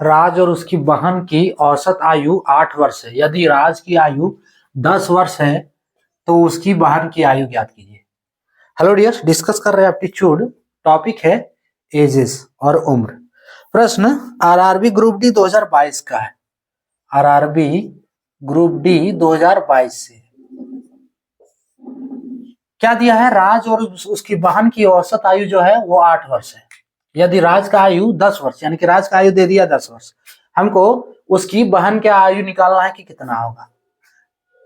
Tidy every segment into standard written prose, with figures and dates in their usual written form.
राज और उसकी बहन की औसत आयु 8 वर्ष है। यदि राज की आयु 10 वर्ष है तो उसकी बहन की आयु ज्ञात कीजिए। हेलो डियर्स, डिस्कस कर रहे हैं एप्टीट्यूड। टॉपिक है एजेस और उम्र। प्रश्न आरआरबी ग्रुप डी 2022 का है। आरआरबी ग्रुप डी 2022 से क्या दिया है? राज और उसकी बहन की औसत आयु जो है वो 8 वर्ष है। यदि राज का आयु 10 वर्ष, यानी कि राज का आयु दे दिया 10 वर्ष, हमको उसकी बहन का आयु निकालना है कि कितना होगा।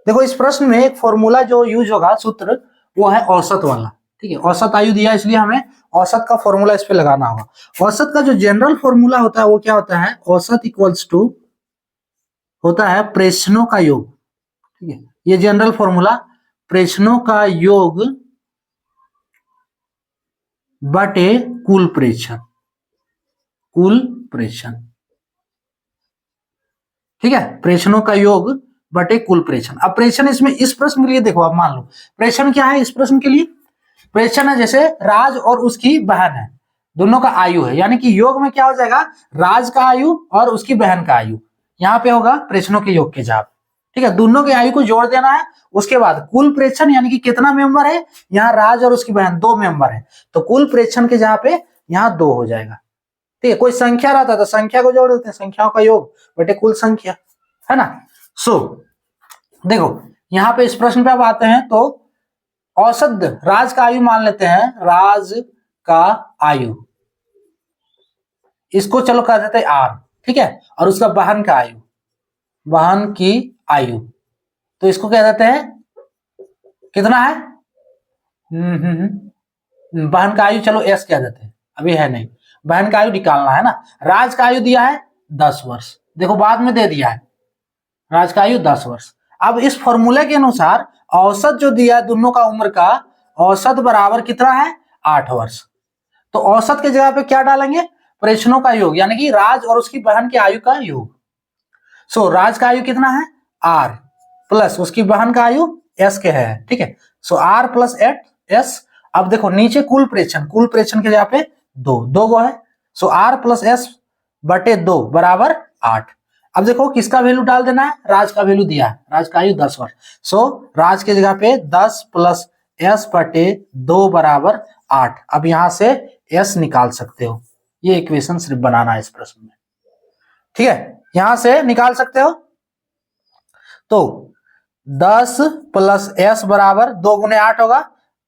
देखो इस प्रश्न में एक फॉर्मूला जो यूज होगा, सूत्र, वो है औसत वाला। ठीक है, औसत आयु दिया इसलिए हमें औसत का फॉर्मूला इस पे लगाना होगा। औसत का जो जनरल फॉर्मूला होता है वो क्या होता है? औसत इक्वल्स टू होता है प्रेक्षणों का योग। ठीक है, ये जनरल फॉर्मूला प्रेक्षणों का योग बटे कुल प्रेक्षण। कुल प्रेक्षण, ठीक है, प्रेक्षणों का योग बटे कुल प्रेक्षण। अब प्रेक्षण इसमें इस प्रश्न के लिए देखो, आप मान लो प्रेक्षण क्या है इस प्रश्न के लिए? प्रेक्षण है जैसे राज और उसकी बहन है, दोनों का आयु है, यानी कि योग में क्या हो जाएगा? राज का आयु और उसकी बहन का आयु, यहाँ पे होगा प्रेक्षणों के योग के जगह। ठीक है, दोनों के आयु को जोड़ देना है। उसके बाद कुल प्रेक्षण, यानी कि कितना मेंबर है, यहाँ राज और उसकी बहन 2 मेंबर है, तो कुल प्रेक्षण के जगह पे यहाँ 2 हो जाएगा। ठीक है, कोई संख्या रहता तो संख्या को जोड़ देते हैं, संख्याओं का योग बटे कुल संख्या, है ना। सो देखो यहाँ पे इस प्रश्न पे अब आते हैं, तो औसत राज का आयु मान लेते हैं, राज का आयु, इसको चलो कह देते हैं आर। ठीक है, और उसका बहन का आयु, बहन की आयु, तो इसको कह देते हैं कितना है? बहन का आयु चलो एस कह देते हैं, अभी है नहीं, बहन का आयु निकालना है ना। राज का आयु दिया है 10 वर्ष, देखो बाद में दे दिया है, राज का आयु 10 वर्ष। अब इस फॉर्मूले के अनुसार औसत जो दिया है दोनों का उम्र का, औसत बराबर कितना है? 8 वर्ष। तो औसत के जगह पे क्या डालेंगे? प्रेक्षणों का योग, यानी कि राज और उसकी बहन की आयु का योग। सो राज का आयु कितना है? आर, प्लस उसकी बहन का आयु एस के है। ठीक है, सो आर प्लस एट एस। अब देखो नीचे कुल प्रेक्षण, कुल प्रेक्षण के जगह पे 2 गो है, सो आर प्लस एस बटे 2 बराबर 8। अब देखो किसका वैल्यू डाल देना है? राज का वैल्यू दिया है, राज का आयु 10 वर्ष, सो राज के जगह पे 10 प्लस एस बटे 2 बराबर 8। अब यहां से एस निकाल सकते हो, ये इक्वेशन सिर्फ बनाना है इस प्रश्न में। ठीक है, यहां से निकाल सकते हो, तो 10 प्लस एस बराबर 2 गुने 8 होगा,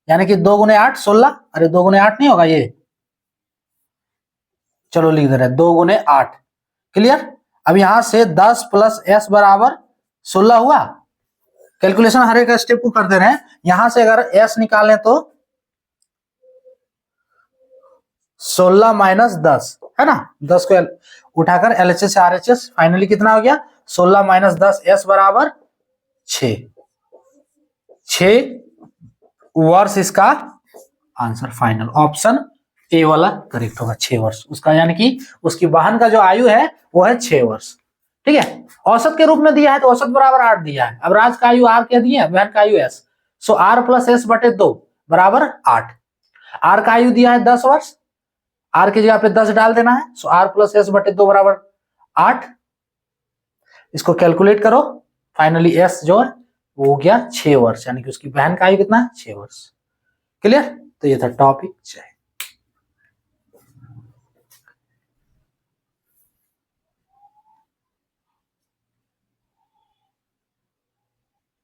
यानी कि 2 गुने 8 16। अरे 2 गुने 8 नहीं होगा ये, चलो लिख दे रहे हैं 2 गुने 8। क्लियर? अब यहां से 10 प्लस एस बराबर 16 हुआ। कैलकुलेशन हर एक स्टेप को कर दे रहे हैं। यहां से अगर एस निकालें तो 16 माइनस 10 है ना, 10 को उठाकर एलएचएस से आरएचएस, फाइनली कितना हो गया? 16 माइनस 10 एस बराबर 6 वर्ष। इसका आंसर फाइनल ऑप्शन ए वाला करेक्ट होगा, 6 वर्ष उसका, यानी कि उसकी बहन का जो आयु है वो है 6 वर्ष। ठीक है, औसत के रूप में दिया है तो औसत बराबर 8 दिया है। अब राज का आयु आर क्या दिया है? बहन का आयु S, so R plus S बटे 2 बराबर 8। आर का आयु दिया है 10 वर्ष, आर की जगह पे 10 डाल देना है, सो आर प्लस एस बटे 2 बराबर 8। इसको कैलकुलेट करो, फाइनली एस जो है वो हो गया 6 वर्ष, यानी कि उसकी बहन का आयु कितना है? 6 वर्ष। क्लियर? तो ये था टॉपिक।